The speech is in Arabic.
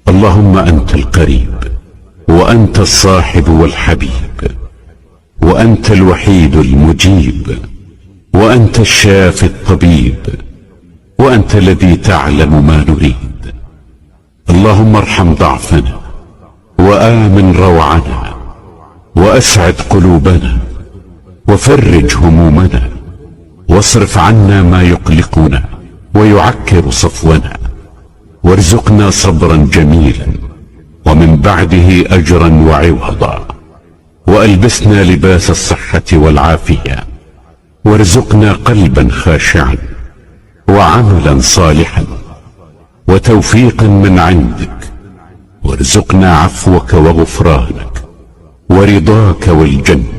اللهم أنت القريب، وأنت الصاحب والحبيب، وأنت الوحيد المجيب، وأنت الشافي الطبيب، وأنت الذي تعلم ما نريد. اللهم ارحم ضعفنا، وآمن روعنا، وأسعد قلوبنا، وفرج همومنا، واصرف عنا ما يقلقنا ويعكر صفونا، وارزقنا صبرا جميلا ومن بعده أجرا وعوضا، وألبسنا لباس الصحة والعافية، وارزقنا قلبا خاشعا وعملا صالحا وتوفيقا من عندك، وارزقنا عفوك وغفرانك ورضاك والجنة.